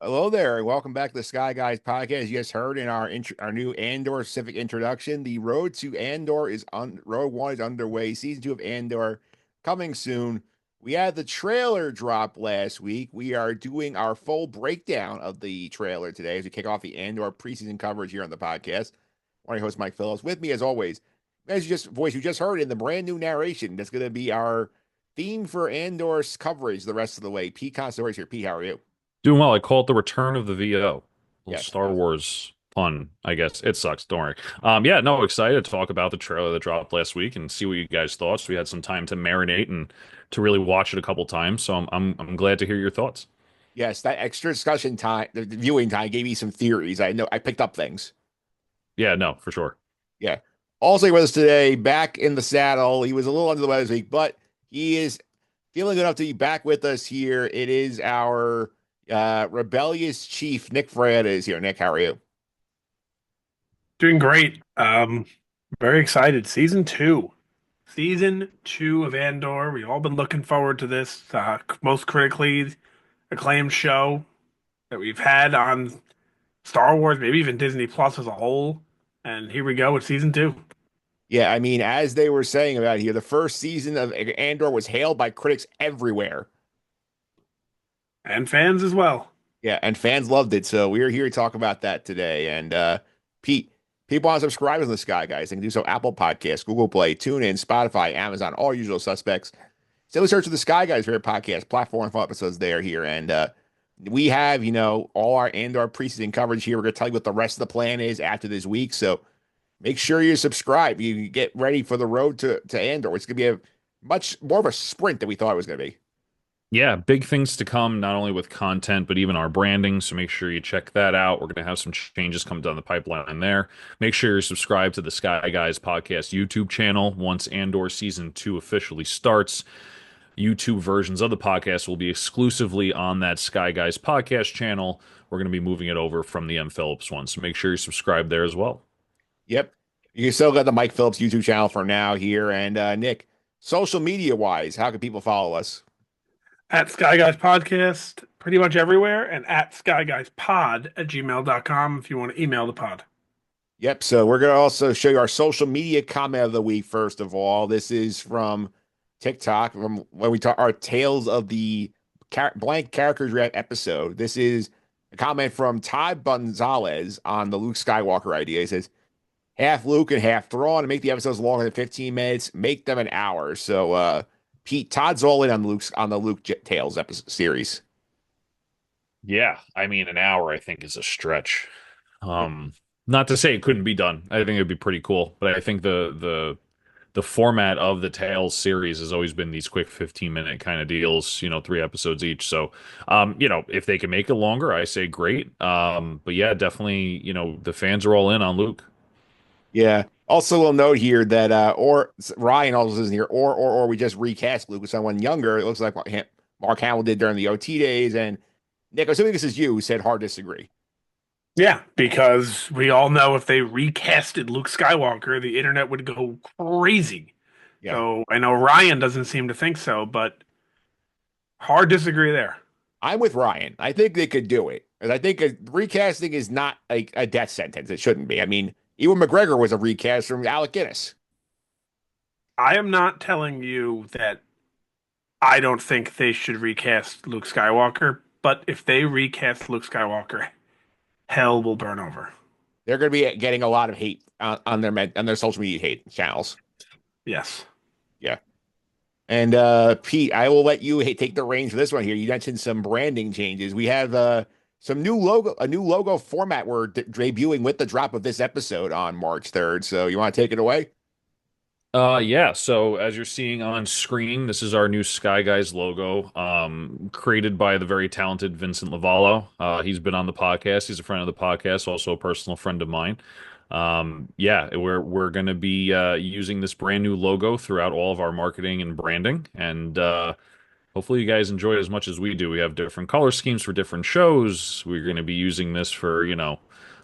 Hello there, and welcome back to the Sky Guys podcast. You just heard in our new Andor specific introduction, the road to Andor is on road one is underway. Season two of Andor coming soon. We had the trailer drop last week. We are doing our full breakdown of the trailer today as we kick off the Andor preseason coverage here on the podcast. I'm your host Mike Phillips. With me as always, you just heard in the brand new narration. That's going to be our theme for Andor's coverage the rest of the way. Pete Consadori is here. Pete, how are you? Doing well. I call it the return of the VO. Little Yes. Star Wars pun, I guess. It sucks. Don't worry. Yeah, no, excited to talk about the trailer that dropped last week and see what you guys thought. So we had some time to marinate and to really watch it a couple times. So I'm glad to hear your thoughts. Yes, that extra discussion time, the viewing time gave me some theories. I know I picked up things. Yeah, no, for sure. Yeah. Also with us today, back in the saddle. He was a little under the weather this week, but he is feeling good enough to be back with us here. It is our rebellious chief, Nick Fraietta is here. Nick, how are you? Doing great. Very excited. Season two. Season two of Andor. We've all been looking forward to this most critically acclaimed show that we've had on Star Wars, maybe even Disney Plus as a whole. And here we go with season two. Yeah, I mean, as they were saying about here, the first season of Andor was hailed by critics everywhere. And fans as well. Yeah, and fans loved it. So we're here to talk about that today. And Pete, people want to subscribe to the Sky Guys. They can do so Apple Podcasts, Google Play, TuneIn, Spotify, Amazon, all usual suspects. Still search for the Sky Guys for your podcast platform for episodes there here. And we have, all our Andor preseason coverage here. We're going to tell you what the rest of the plan is after this week. So make sure you subscribe. You get ready for the road to Andor. It's going to be a much more of a sprint than we thought it was going to be. Yeah, big things to come, not only with content, but even our branding. So make sure you check that out. We're going to have some changes coming down the pipeline there. Make sure you're subscribed to the Sky Guys Podcast YouTube channel once Andor Season 2 officially starts. YouTube versions of the podcast will be exclusively on that Sky Guys Podcast channel. We're going to be moving it over from the M. Phillips one. So make sure you subscribe there as well. Yep. You can still get the Mike Phillips YouTube channel for now here. And Nick, social media wise, how can people follow us? At Sky Guys Podcast, pretty much everywhere, and at skyguyspod@gmail.com if you want to email the pod. Yep. So we're going to also show you our social media comment of the week, first of all. This is from TikTok, from when we talk our Tales of the Blank Characters React episode. This is a comment from Todd Gonzalez on the Luke Skywalker idea. He says, half Luke and half Thrawn to make the episodes longer than 15 minutes, make them an hour. So, Pete, Todd's all in on the Luke Tales episode series. Yeah, I mean, an hour I think is a stretch. Not to say it couldn't be done. I think it'd be pretty cool, but I think the format of the Tales series has always been these quick 15-minute kind of deals, 3 episodes each. So, if they can make it longer, I say great. But yeah, definitely, the fans are all in on Luke. Yeah. Also, we'll note here that or Ryan also is here, or we just recast Luke with someone younger. It looks like what Mark Hamill did during the OT days. And Nick, assuming this is you who said hard disagree. Yeah, because we all know if they recasted Luke Skywalker, the internet would go crazy. Yeah, So I know Ryan doesn't seem to think so, but hard disagree there. I'm with Ryan. I think they could do it. And I think recasting is not a death sentence. It shouldn't be. I mean, Ewan McGregor was a recast from Alec Guinness. I am not telling you that I don't think they should recast Luke Skywalker, but if they recast Luke Skywalker, hell will burn over. They're going to be getting a lot of hate on their social media hate channels. Yes. Yeah. And Pete, I will let you take the reins for this one here. You mentioned some branding changes. We have some a new logo format we're debuting with the drop of this episode on March 3rd. So you want to take it away? Yeah, so as you're seeing on screen, this is our new Sky Guys logo, created by the very talented Vincent Lavallo. He's been on the podcast. He's a friend of the podcast, also a personal friend of mine. Yeah, we're going to be using this brand new logo throughout all of our marketing and branding, and hopefully you guys enjoy it as much as we do. We have different color schemes for different shows. We're going to be using this for,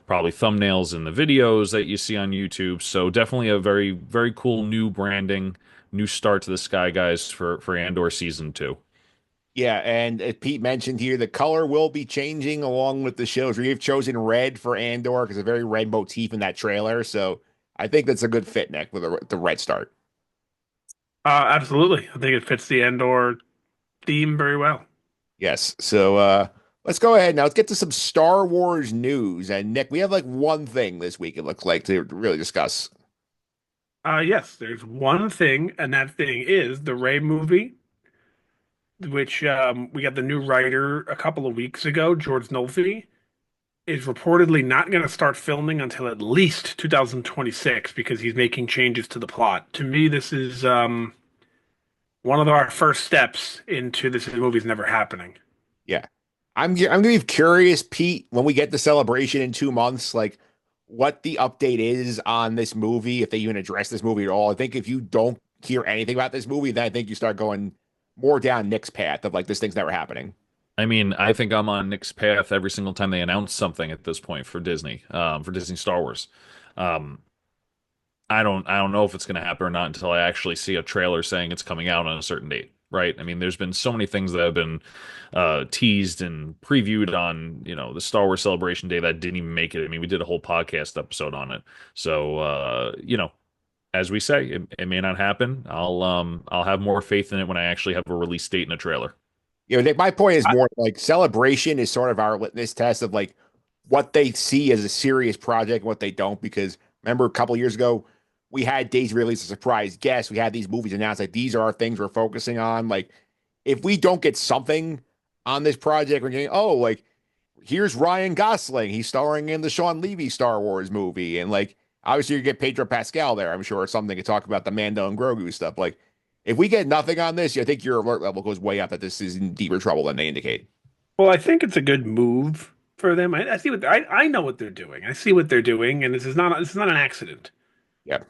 probably thumbnails in the videos that you see on YouTube. So definitely a very, very cool new branding, new start to the Sky Guys for Andor Season 2. Yeah, and Pete mentioned here, the color will be changing along with the shows. We've chosen red for Andor because a very red motif in that trailer. So I think that's a good fit, Nick, with the red start. Absolutely. I think it fits the Andor theme very well. Yes. So let's go ahead now. Let's get to some Star Wars news. And Nick, we have like one thing this week, it looks like, to really discuss. Yes, there's one thing, and that thing is the Rey movie, which we got the new writer a couple of weeks ago, George Nolfi, is reportedly not going to start filming until at least 2026 because he's making changes to the plot. To me, this is one of our first steps into this movie's never happening. Yeah. I'm gonna be curious, Pete, when we get the celebration in 2 months, like what the update is on this movie, if they even address this movie at all. I think if you don't hear anything about this movie, then I think you start going more down Nick's path of like this thing's never happening. I mean, I think I'm on Nick's path every single time they announce something at this point for Disney Star Wars. Um, I don't know if it's going to happen or not until I actually see a trailer saying it's coming out on a certain date, right? I mean, there's been so many things that have been teased and previewed on, the Star Wars Celebration Day that didn't even make it. I mean, we did a whole podcast episode on it. So, as we say, it may not happen. I'll have more faith in it when I actually have a release date and a trailer. Nick, my point is I, more like celebration is sort of our litmus test of like what they see as a serious project and what they don't. Because remember a couple of years ago, we had Days release a surprise guest. We had these movies announced like these are our things we're focusing on. Like if we don't get something on this project, we're getting, oh, like here's Ryan Gosling. He's starring in the Sean Levy Star Wars movie. And like obviously you get Pedro Pascal there, I'm sure, or something to talk about the Mando and Grogu stuff. Like if we get nothing on this, I think your alert level goes way up that this is in deeper trouble than they indicate. well, I think it's a good move for them. I see what I know what they're doing. I see what they're doing, and this is not an accident. Yeah.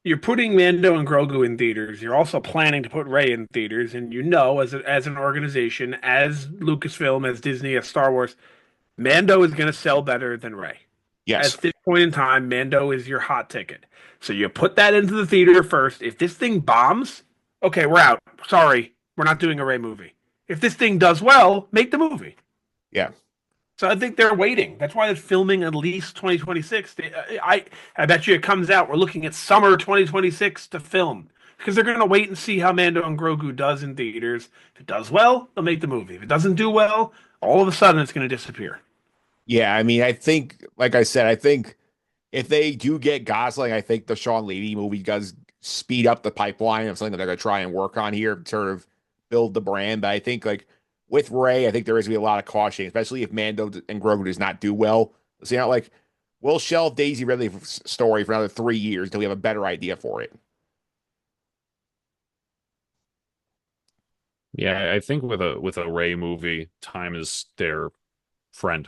You're putting Mando and Grogu in theaters. You're also planning to put Rey in theaters, and as an organization, as Lucasfilm, as Disney, as Star Wars, Mando is going to sell better than Rey. Yes. At this point in time, Mando is your hot ticket. So you put that into the theater first. If this thing bombs, okay, we're out. Sorry, we're not doing a Rey movie. If this thing does well, make the movie. Yeah. So I think they're waiting. That's why it's filming at least 2026. I bet you it comes out. We're looking at summer 2026 to film because they're going to wait and see how Mando and Grogu does in theaters. If it does well, they'll make the movie. If it doesn't do well, all of a sudden it's going to disappear. Yeah. I mean, I think, like I said, I think if they do get Gosling, I think the Sean Levy movie does speed up the pipeline of something that they're going to try and work on here to sort of build the brand. But I think like with Ray, I think there is going to be a lot of caution, especially if Mando and Grogu does not do well. So, like we'll shelve Daisy Ridley's story for another 3 years until we have a better idea for it. Yeah, I think with a Ray movie, time is their friend.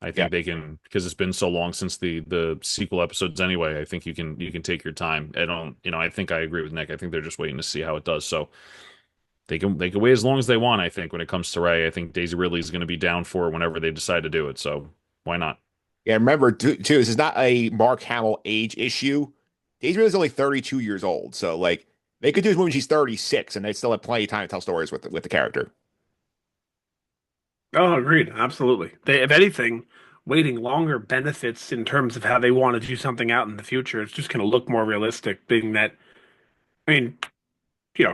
I Yeah. think they can because it's been so long since the sequel episodes anyway. I think you can take your time. I think I agree with Nick. I think they're just waiting to see how it does. So they can wait as long as they want, I think, when it comes to Ray. I think Daisy Ridley is going to be down for it whenever they decide to do it. So why not? Yeah. Remember, too, this is not a Mark Hamill age issue. Daisy Ridley's only 32 years old. So, like, they could do this movie when she's 36 and they still have plenty of time to tell stories with the character. Oh, agreed. Absolutely. If anything, waiting longer benefits in terms of how they want to do something out in the future. It's just going to look more realistic, being that, I mean,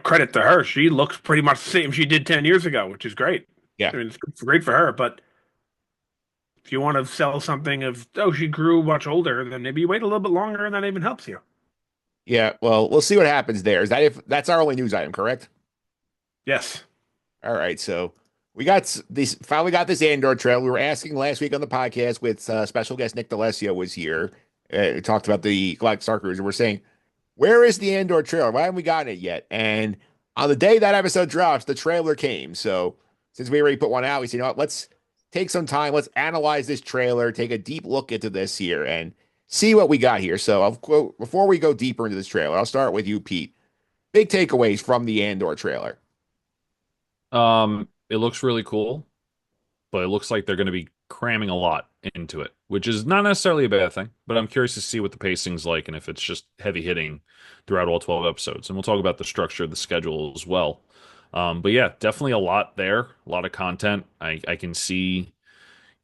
credit to her. She looks pretty much the same she did 10 years ago, which is great. Yeah. I mean, it's great for her. But if you want to sell something of, oh, she grew much older, then maybe you wait a little bit longer and that even helps you. Yeah. Well, we'll see what happens there. Is that if that's our only news item, correct? Yes. All right. So we got this finally got this Andor trailer. We were asking last week on the podcast with special guest Nick D'Alessio was here. Talked about the Galactic Star Cruiser. We're saying, where is the Andor trailer? Why haven't we gotten it yet? And on the day that episode drops, the trailer came. So since we already put one out, we said, you know what? Let's take some time. Let's analyze this trailer, take a deep look into this here, and see what we got here. So before we go deeper into this trailer, I'll start with you, Pete. Big takeaways from the Andor trailer. It looks really cool, but it looks like they're going to be cramming a lot into it, which is not necessarily a bad thing. But I'm curious to see what the pacing's like and if it's just heavy hitting throughout all 12 episodes. And we'll talk about the structure of the schedule as well. But yeah, definitely a lot there, a lot of content. I can see,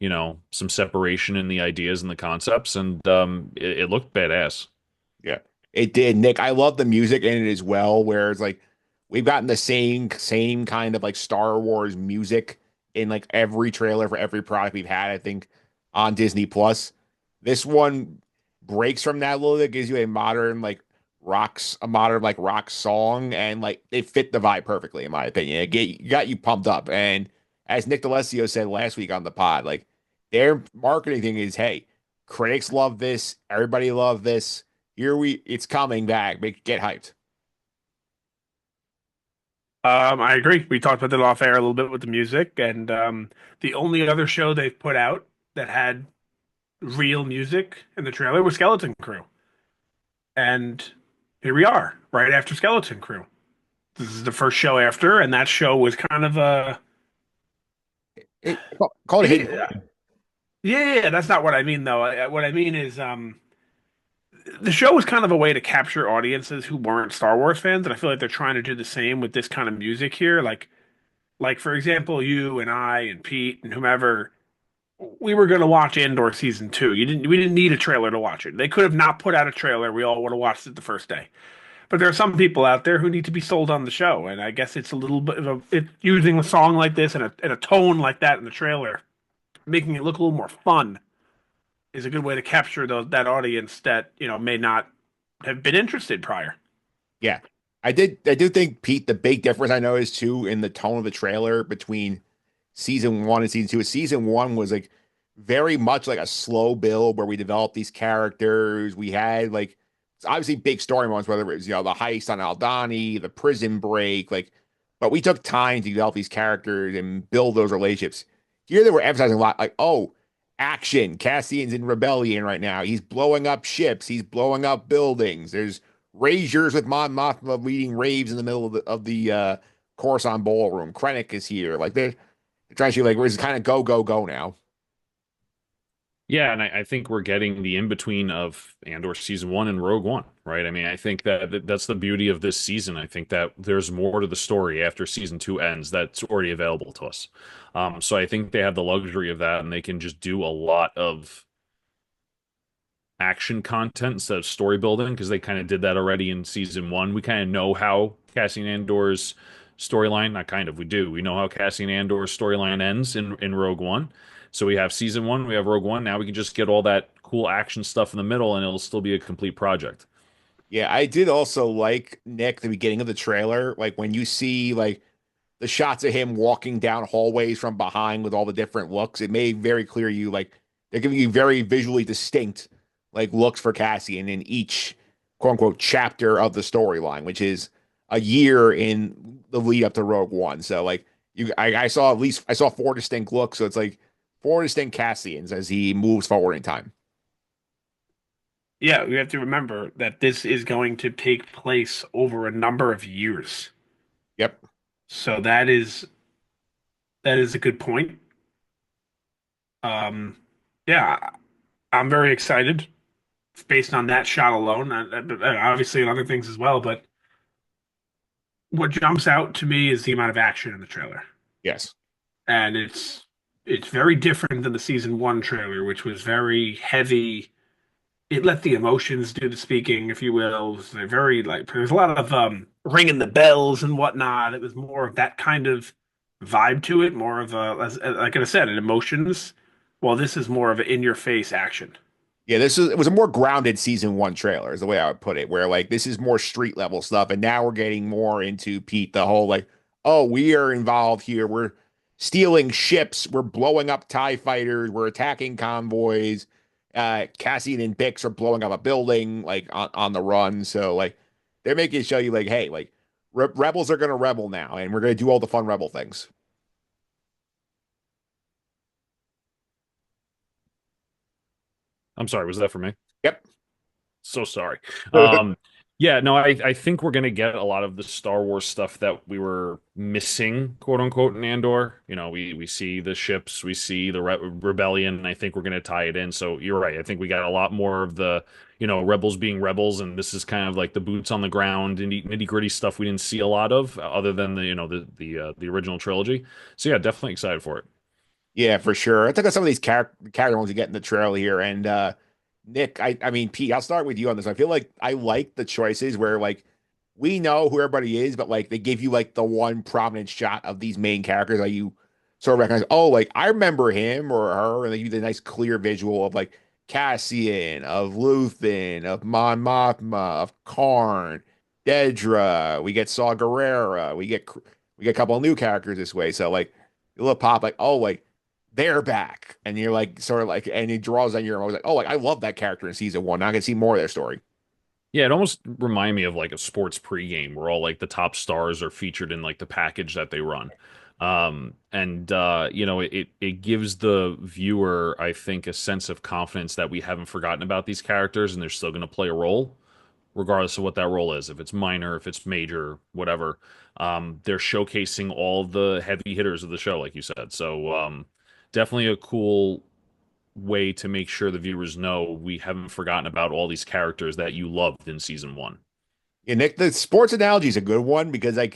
some separation in the ideas and the concepts, and it looked badass. Yeah, it did, Nick. I love the music in it as well, where it's like we've gotten the same kind of like Star Wars music in like every trailer for every product we've had, I think, on Disney Plus. This one breaks from that a little bit, gives you a modern like rock song, and like it fit the vibe perfectly, in my opinion. It got you pumped up. And as Nick D'Alessio said last week on the pod, like their marketing thing is, hey, critics love this, everybody love this, it's coming back. Get hyped. I agree. We talked about that off air a little bit with the music, and the only other show they've put out that had real music in the trailer was Skeleton Crew. And here we are, right after Skeleton Crew. This is the first show after, and that show was kind of a Call it a hidden. yeah, yeah. That's not what I mean, though. What I mean is, the show was kind of a way to capture audiences who weren't Star Wars fans, and I feel like they're trying to do the same with this kind of music here. Like for example, you and I and Pete and whomever, we were going to watch Andor season two. We didn't need a trailer to watch it. They could have not put out a trailer. We all would have watched it the first day. But there are some people out there who need to be sold on the show, and I guess it's a little bit of using a song like this and a tone like that in the trailer, making it look a little more fun, is a good way to capture that audience that may not have been interested prior. Yeah. I do think, Pete, the big difference I noticed too in the tone of the trailer between season one and season two is season one was like very much like a slow build where we developed these characters. We had like it's obviously big story moments, whether it was, the heist on Aldani, the prison break, like, but we took time to develop these characters and build those relationships. Here they were emphasizing a lot, like, oh, action. Cassian's in rebellion right now. He's blowing up ships, he's blowing up buildings. There's Razors with Mon Mothma leading raves in the middle of the Coruscant ballroom. Krennic is here. Like they're trying to like we're just kind of go go go now. Yeah, and I think we're getting the in between of Andor season one and Rogue One, right? I mean, I think that's the beauty of this season. I think that there's more to the story after season two ends that's already available to us. So I think they have the luxury of that, and they can just do a lot of action content instead of story building because they kind of did that already in season one. We kind of know how Cassian Andor's storyline, not kind of, we do. We know how Cassian Andor's storyline ends in Rogue One. So we have season one, we have Rogue One. Now we can just get all that cool action stuff in the middle and it'll still be a complete project. Yeah, I did also like, Nick, the beginning of the trailer, like when you see like the shots of him walking down hallways from behind with all the different looks. It made very clear you like they're giving you very visually distinct like looks for Cassian in each quote unquote chapter of the storyline, which is a year in the lead up to Rogue One. So like I saw at least I saw four distinct looks. So it's like four distinct Cassians as he moves forward in time. Yeah, we have to remember that this is going to take place over a number of years. Yep. So that is a good point. Um, yeah, I'm very excited based on that shot alone, and obviously on other things as well. But what jumps out to me is the amount of action in the trailer, Yes. and it's very different than the season one trailer, which was very heavy. It let the emotions do the speaking, if you will. They're very like there's a lot of ringing the bells and whatnot. It was more of that kind of vibe to it, more of a like I said, an emotions. Well, this is more of an in your face action. Yeah, it was a more grounded season one trailer, is the way I would put it, where like this is more street level stuff, and now we're getting more into, Pete, the whole like, oh, we are involved here. We're stealing ships, we're blowing up TIE fighters, we're attacking convoys. Cassian and Bix are blowing up a building like on the run. So like they're making it show you like, hey, like rebels are gonna rebel now, and we're gonna do all the fun rebel things. I'm sorry, was that for me? Yep. So sorry. Yeah, Um, Yeah, no, I think we're gonna get a lot of the Star Wars stuff that we were missing, quote unquote, in Andor. We see the ships, we see the rebellion, and I think we're gonna tie it in. So you're right. I think we got a lot more of the, rebels being rebels, and this is kind of like the boots on the ground and nitty gritty stuff we didn't see a lot of, other than the original trilogy. So yeah, definitely excited for it. Yeah, for sure. I took some of these character ones we get in the trail here, and Nick, I mean Pete, I'll start with you on this. I feel like I like the choices where like we know who everybody is, but like they give you like the one prominent shot of these main characters that you sort of recognize. Oh, like I remember him or her, and they give you the nice clear visual of like Cassian, of Luthen, of Mon Mothma, of Karn, Dedra. We get Saw Gerrera. We get a couple of new characters this way. So like a little pop, like oh, like they're back, and you're like sort of like, and it draws on your. I was like, oh, like I love that character in season one. Now I can see more of their story. Yeah, it almost reminded me of like a sports pregame where all like the top stars are featured in like the package that they run. And it gives the viewer, I think, a sense of confidence that we haven't forgotten about these characters and they're still going to play a role, regardless of what that role is. If it's minor, if it's major, whatever. They're showcasing all the heavy hitters of the show, like you said. So definitely a cool way to make sure the viewers know we haven't forgotten about all these characters that you loved in season one. Yeah, Nick, the sports analogy is a good one because I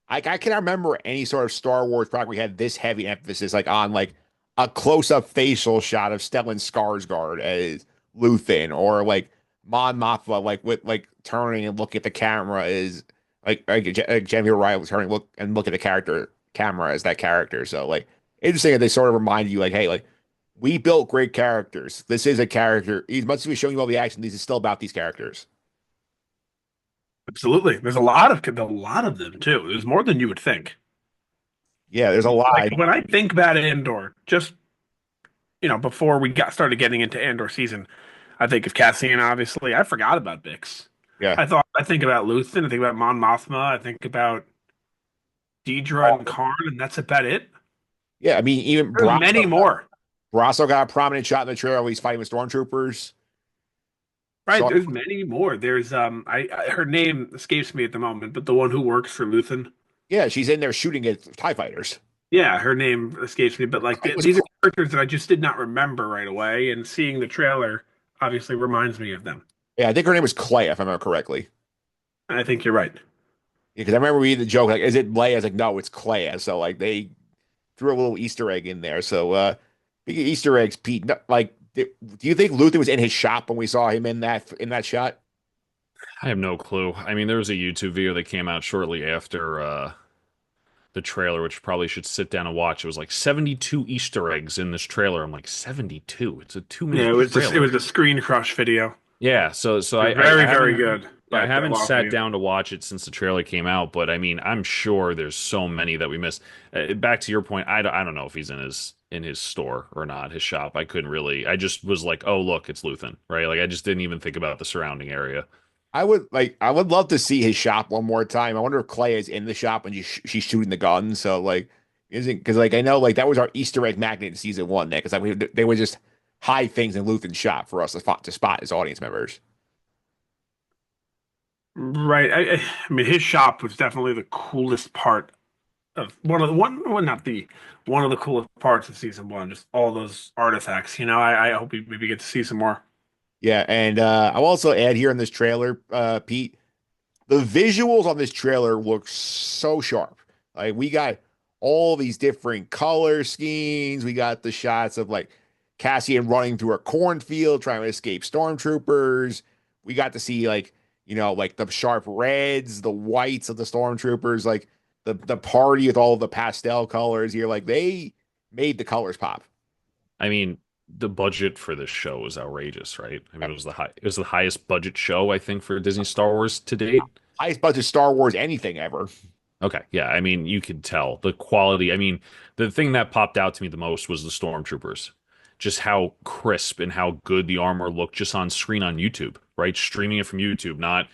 cannot remember any sort of Star Wars product we had this heavy emphasis like on like a close-up facial shot of Stellan Skarsgård as Luthen or like Mon Mothma like with like turning and looking at the camera is like Jamie O'Reilly turning look at the character camera as that character. So like interesting that they sort of remind you like, hey, like we built great characters. This is a character. As much as we're showing you all the action, this is still about these characters. Absolutely. There's a lot of them too. There's more than you would think. Yeah, there's a lot. Like when I think about Andor, just before we got started getting into Andor season, I think of Cassian, obviously. I forgot about Bix. Yeah. I think about Luthen, I think about Mon Mothma, I think about Deidre and Karn, and that's about it. Yeah, I mean, even There's many more. Brasso got a prominent shot in the trailer where he's fighting with stormtroopers. Right, So there's many more. There's her name escapes me at the moment, but the one who works for Luthen. yeah, she's in there shooting at TIE fighters. Yeah, her name escapes me, but like It was these are characters that I just did not remember right away, and seeing the trailer obviously reminds me of them. yeah, I think her name was Clay, if I remember correctly. And I think you're right. Yeah, because I remember reading the joke, like, is it Leia? I was like, no, it's Clay. So like they threw a little Easter egg in there. So speaking of Easter eggs, Pete, like do you think Luther was in his shop when we saw him in that shot? I have no clue. I mean, there was a YouTube video that came out shortly after the trailer, which probably should sit down and watch. It was like 72 Easter eggs in this trailer. I'm like, 72? It's a 2 minute Yeah, it trailer. was a screen crush video. Yeah, so Very, I very haven't good. I But haven't well, sat down to watch it since the trailer came out, but I mean, I'm sure there's so many that we missed. Back to your point, I don't know if he's in his store or not, his shop. I couldn't really. I just was like, oh look, it's Luthen, right? Like I just didn't even think about the surrounding area. I would love to see his shop one more time. I wonder if Clay is in the shop when she's shooting the gun. So like, isn't because like I know like that was our Easter egg magnet in season one, Nick, because like they would just hide things in Luthen's shop for us to spot as audience members. right. I mean, his shop was definitely the coolest part of one, well, not the one of the coolest parts of season one. Just all those artifacts. I hope we maybe get to see some more. Yeah, and I'll also add here in this trailer, Pete, the visuals on this trailer look so sharp. Like we got all these different color schemes. We got the shots of like Cassian running through a cornfield trying to escape stormtroopers. We got to see like, like the sharp reds, the whites of the stormtroopers, like the party with all the pastel colors here. Like they made the colors pop. I mean, the budget for this show was outrageous, right? I mean, it was the highest budget show I think for Disney Star Wars to date. Highest budget Star Wars anything ever. Okay, yeah, I mean, you could tell the quality. I mean, the thing that popped out to me the most was the stormtroopers. Just how crisp and how good the armor looked just on screen on YouTube, right? Streaming it from YouTube, not,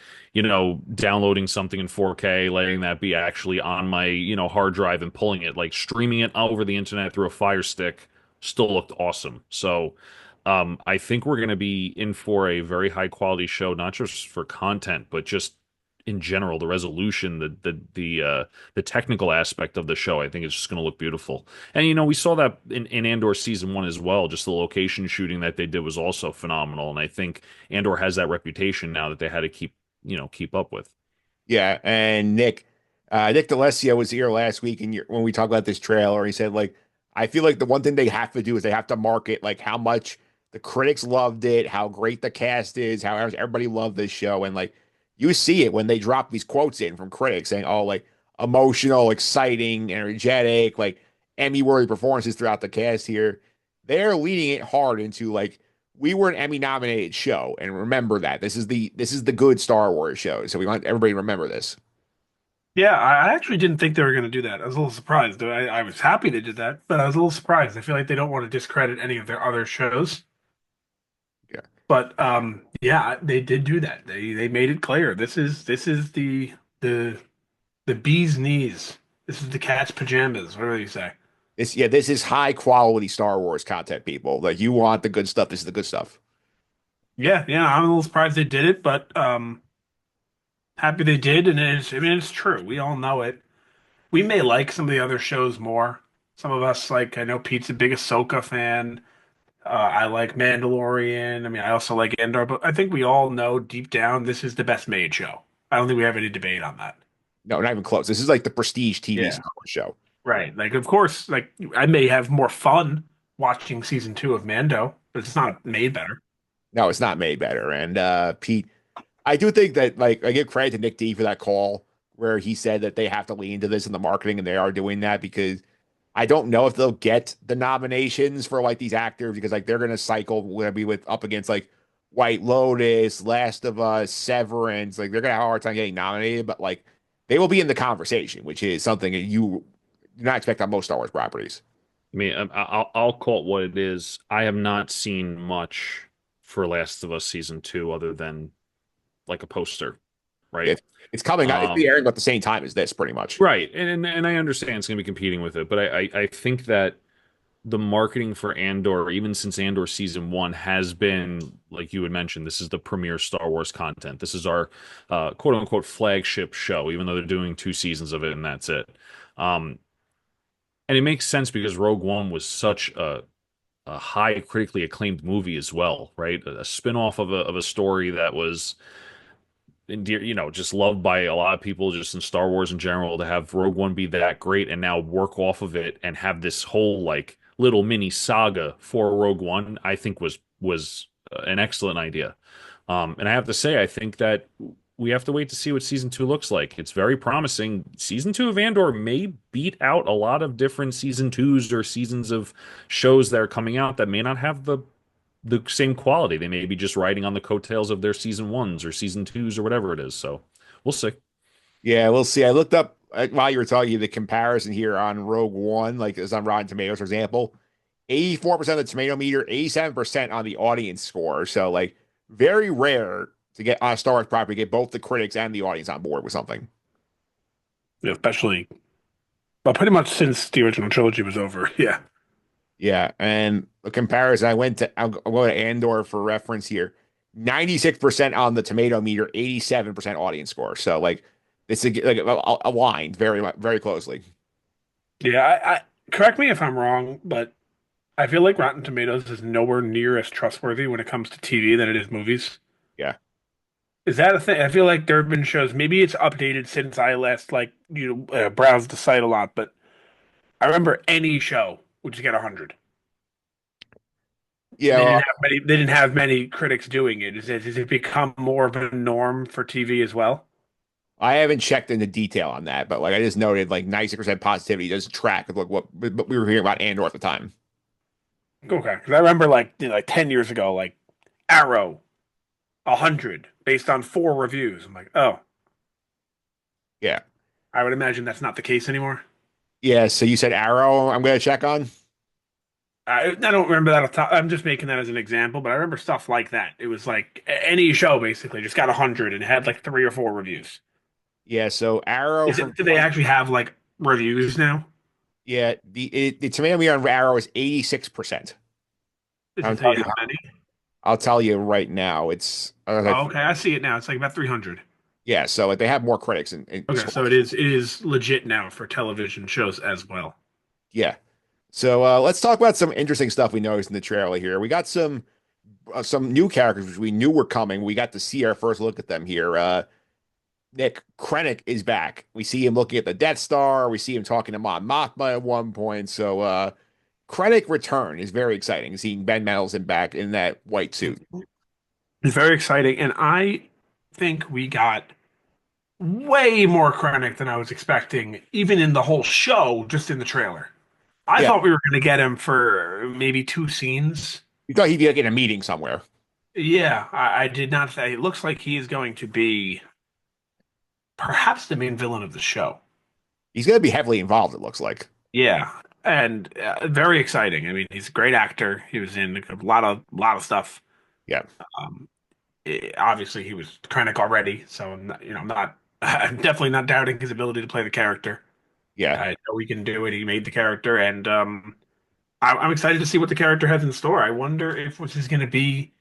downloading something in 4K, letting that be actually on my, hard drive and pulling it, like streaming it over the internet through a Fire Stick still looked awesome. So, I think we're going to be in for a very high quality show, not just for content, but just in general, the resolution, the technical aspect of the show, I think it's just going to look beautiful. And we saw that in Andor season one as well. Just the location shooting that they did was also phenomenal. And I think Andor has that reputation now that they had to keep up with. Yeah, and Nick D'Alessio was here last week, and when we talked about this trailer, he said like, I feel like the one thing they have to do is they have to market like how much the critics loved it, how great the cast is, how everybody loved this show, and like you see it when they drop these quotes in from critics saying, "Oh, like emotional, exciting, energetic, like Emmy-worthy performances throughout the cast here." They're leading it hard into like we were an Emmy nominated show, and remember that this is the good Star Wars show. So we want everybody to remember this. Yeah, I actually didn't think they were going to do that. I was a little surprised. I was happy they did that, but I was a little surprised. I feel like they don't want to discredit any of their other shows. Yeah, But yeah, they did do that. They made it clear. This is the the bee's knees. This is the cat's pajamas. Whatever you say. this is high quality Star Wars content, people. Like you want the good stuff. This is the good stuff. Yeah, yeah. I'm a little surprised they did it, but happy they did. And I mean, it's true. We all know it. We may like some of the other shows more. Some of us like. I know Pete's a big Ahsoka fan. I like Mandalorian. I mean, I also like Andor, but I think we all know deep down this is the best made show. I don't think we have any debate on that. No, not even close. This is like the prestige TV Yeah. Star Wars show. Right. Like, of course, like I may have more fun watching season two of Mando, but it's not made better. No, it's not made better. And Pete, I do think that like I give credit to Nick D for that call where he said that they have to lean into this in the marketing, and they are doing that because I don't know if they'll get the nominations for like these actors because like they're gonna cycle will be with up against like White Lotus, Last of Us, Severance. Like they're gonna have a hard time getting nominated, but like they will be in the conversation, which is something that you do not expect on most Star Wars properties. I mean, I'll call it what it is. I have not seen much for Last of Us season two other than like a poster, right? It's coming out. It's Um, be airing about the same time as this, pretty much. right, and I understand it's going to be competing with it, but I think that the marketing for Andor, even since Andor season one, has been like you had mentioned. This is the premier Star Wars content. This is our quote unquote flagship show, even though they're doing two seasons of it and that's it. Um, and it makes sense because Rogue One was such a high critically acclaimed movie as well, right? A spin-off of a story that was just loved by a lot of people just in Star Wars in general. To have Rogue One be that great and now work off of it and have this whole like little mini saga for Rogue One, I think was an excellent idea. And I have to say, I think that we have to wait to see what season two looks like. It's very promising. Season two of Andor may beat out a lot of different season twos or seasons of shows that are coming out that may not have the same quality. They may be just riding on the coattails of their season ones or season twos or whatever it is. So we'll see. Yeah, we'll see. I looked up while you were talking the comparison here on Rogue One, like as on Rotten Tomatoes, for example, 84% of the tomato meter, 87% on the audience score. So like very rare to get on a Star Wars property, get both the critics and the audience on board with something. Yeah, especially, well, pretty much since the original trilogy was over. Yeah. Yeah, and the comparison, I'm going to Andor for reference here. 96% on the tomato meter, 87% audience score. So like it's like aligned very closely. Yeah. I correct me if I'm wrong, but I feel like Rotten Tomatoes is nowhere near as trustworthy when it comes to TV than it is movies. Yeah. Is that a thing? I feel like there have been shows. Maybe it's updated since I last browsed the site a lot, but I remember any show would just get 100. Yeah, well, They didn't have many critics doing it. Has it become more of a norm for TV as well? I haven't checked into detail on that, but like I just noted, like 96% positivity doesn't track with like what we were hearing about Andor at the time. Okay, because I remember like 10 years ago, like Arrow 100 based on 4 reviews. I'm like, oh, Yeah. I would imagine that's not the case anymore. Yeah. So you said Arrow, I'm going to check on. I don't remember that off the top. I'm just making that as an example, but I remember stuff like that. It was like any show basically just got 100 and had like 3 or 4 reviews. Yeah. So Arrow Is from it? Do they actually have like reviews now? yeah, the tomato meter on Arrow is 86%. Does I'll it tell tell you you, how many? I'll tell you right now. It's Oh, okay, I see it now. It's like about 300. Yeah, so like they have more critics and Okay, so scores. it is legit now for television shows as well. Yeah. So let's talk about some interesting stuff we noticed in the trailer here. We got some new characters which we knew were coming. We got to see our first look at them here. Nick Krennic is back. We see him looking at the Death Star. We see him talking to Mon Mothma at one point. So Krennic return is very exciting. Seeing Ben Mendelsohn back in that white suit. It's very exciting, and I think we got way more Krennic than I was expecting, even in the whole show, just in the trailer. I Yeah, thought we were going to get him for maybe two scenes. you thought he'd be like in a meeting somewhere. Yeah, I did not say. It looks like he is going to be perhaps the main villain of the show. He's going to be heavily involved, it looks like. Yeah, and very exciting. I mean, he's a great actor. He was in a lot of stuff. Yeah. Um, Obviously, he was Krennic already, so I'm not. I'm definitely not doubting his ability to play the character. Yeah. I know he can do it. He made the character, and I'm excited to see what the character has in store. I wonder if this is going to be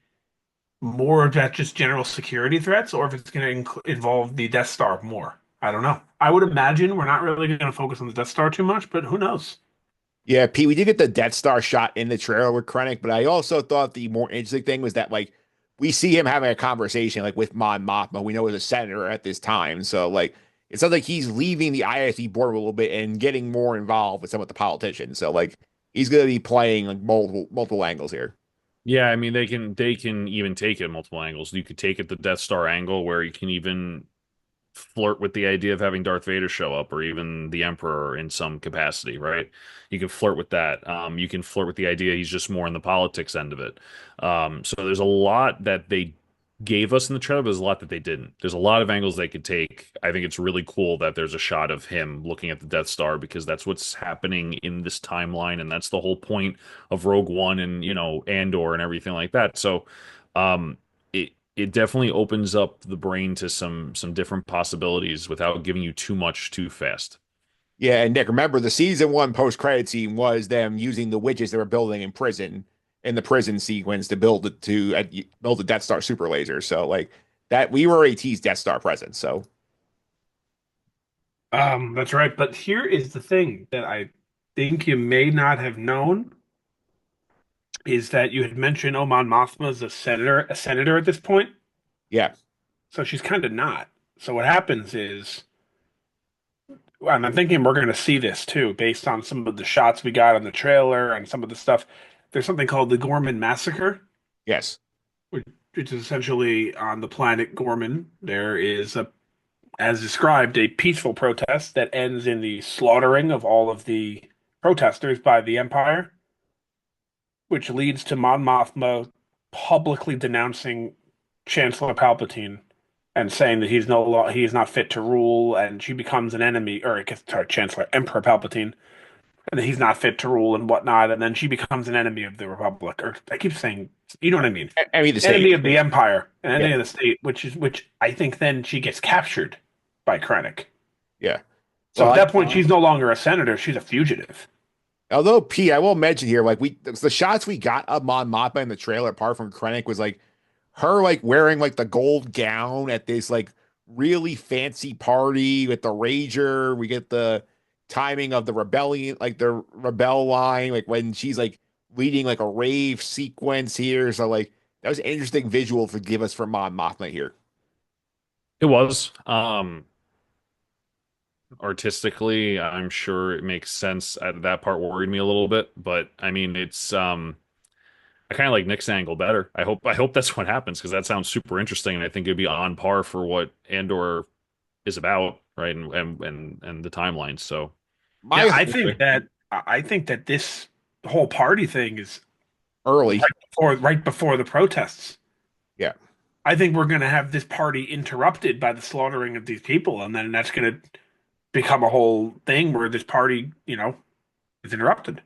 more about just general security threats, or if it's going to involve the Death Star more. I don't know. I would imagine we're not really going to focus on the Death Star too much, but who knows? Yeah, Pete, we did get the Death Star shot in the trailer with Krennic, but I also thought the more interesting thing was that like we see him having a conversation like with Mon Mothma, we know is a senator at this time. So like it sounds like he's leaving the ISB board a little bit and getting more involved with some of the politicians. So like he's gonna be playing like multiple angles here. Yeah, I mean they can even take it multiple angles. You could take it the Death Star angle where you can even flirt with the idea of having Darth Vader show up or even the Emperor in some capacity, right? You can flirt with that. You can flirt with the idea he's just more in the politics end of it. So there's a lot that they gave us in the trailer, but there's a lot that they didn't. There's a lot of angles they could take. I think it's really cool that there's a shot of him looking at the Death Star because that's what's happening in this timeline, and that's the whole point of Rogue One and Andor and everything like that. So it definitely opens up the brain to some different possibilities without giving you too much too fast. Yeah, and Nick, remember the season one post credit scene was them using the widgets they were building in prison in the prison sequence to build the Death Star super laser. So like that we were AT's Death Star presence. So That's right. But here is the thing that I think you may not have known is that you had mentioned Oman Mothma is a senator at this point. yeah, So she's kind of not. So what happens is, and I'm thinking we're going to see this too, based on some of the shots we got on the trailer and some of the stuff. There's something called the Gorman Massacre, yes, which is essentially on the planet Gorman. There is as described, a peaceful protest that ends in the slaughtering of all of the protesters by the Empire, which leads to Mon Mothma publicly denouncing Chancellor Palpatine and saying that he is not fit to rule, and she becomes an enemy, or I guess sorry, Chancellor Emperor Palpatine, and that he's not fit to rule and whatnot, and then she becomes an enemy of the Republic, or I keep saying, you know what I mean, I mean the enemy state. of the Empire, an Yeah, enemy of the state, which I think then she gets captured by Krennic. yeah. So Well, at that point, she's no longer a senator; she's a fugitive. although P, I will mention here, like the shots we got of Mon Mothma in the trailer, apart from Krennic, was like her like wearing like the gold gown at this like really fancy party with the Rager. We get the timing of the rebellion, like the rebel line, like when she's like leading like a rave sequence here. So like that was an interesting visual for give us from Mon Mothma here. It was artistically, I'm sure it makes sense. That part worried me a little bit, but I mean, it's I kind of like Nick's angle better. I hope that's what happens because that sounds super interesting, and I think it'd be on par for what Andor is about, right? And the timeline. So My Yeah, hope I think that this whole party thing is early, right before the protests. yeah. I think we're going to have this party interrupted by the slaughtering of these people, and then that's going to become a whole thing where this party, is interrupted.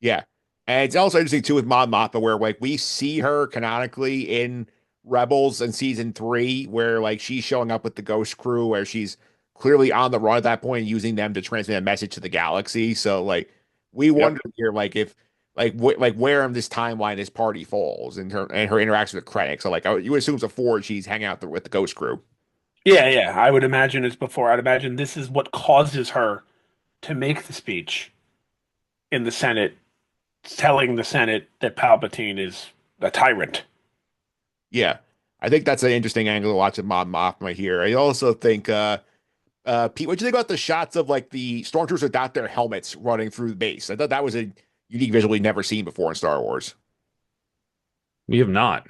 Yeah. And it's also interesting too with Mon Mothma, where like we see her canonically in Rebels in season three, where like she's showing up with the Ghost Crew, where she's clearly on the run at that point, using them to transmit a message to the galaxy. So like we Yep. wonder here, like if like where in this timeline this party falls and her interaction with Krennic. So like you would assume before she's hanging out with the Ghost Crew. Yeah, yeah. I would imagine it's before. I'd imagine this is what causes her to make the speech in the Senate, telling the Senate that Palpatine is a tyrant. Yeah, I think that's an interesting angle to watch at Mon Mothma here. I also think, Pete, what do you think about the shots of like the stormtroopers without their helmets running through the base? I thought that was a unique visual we've never seen before in Star Wars. We have not.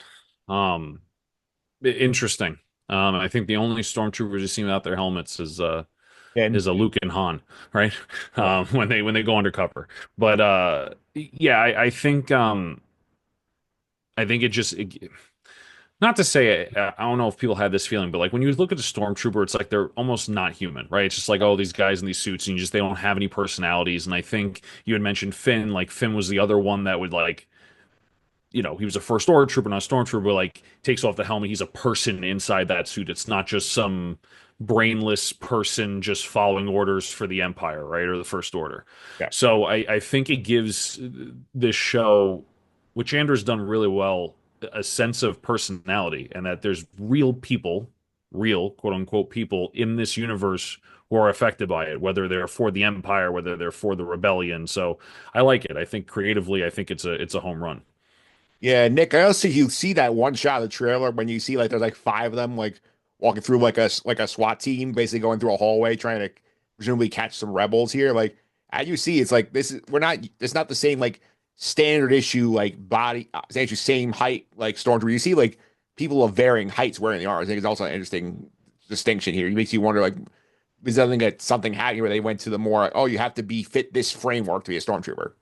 Um, Interesting. I think the only stormtroopers you see without their helmets And is a Luke and Han, right? yeah, When they go undercover. But yeah, I think not to say I don't know if people had this feeling, but like when you look at a stormtrooper, it's like they're almost not human, right? It's just like, oh, these guys in these suits, and they don't have any personalities. And I think you had mentioned Finn, like Finn was the other one that would like, he was a first order trooper, not a stormtrooper, like takes off the helmet. He's a person inside that suit. It's not just some brainless person just following orders for the Empire, right? Or the First Order. yeah, So I think it gives this show, which Andor's done really well, a sense of personality and that there's real people, real quote unquote people in this universe who are affected by it, whether they're for the Empire, whether they're for the rebellion. So I like it. I think creatively, I think it's a home run. yeah. Nick, I also you see that one shot of the trailer when you see like there's like five of them like walking through like a SWAT team, basically going through a hallway trying to presumably catch some rebels here. Like as you see, it's like this is we're not it's not the same like standard issue like body it's actually same height like stormtrooper. You see like people of varying heights wearing the armor. I think it's also an interesting distinction here. It makes you wonder like is that something happening where they went to the more oh you have to be fit this framework to be a stormtrooper.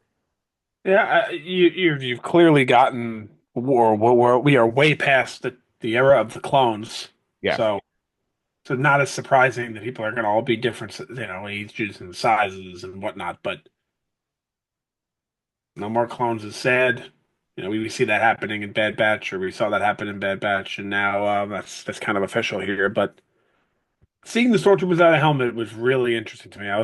Yeah, you've clearly gotten we are way past the era of the clones. Yeah. So so not as surprising that people are going to all be different, ages and sizes and whatnot. But no more clones is sad. We see that happening in Bad Batch, or we saw that happen in Bad Batch, and now that's kind of official here. But seeing the stormtroopers without a helmet was really interesting to me. I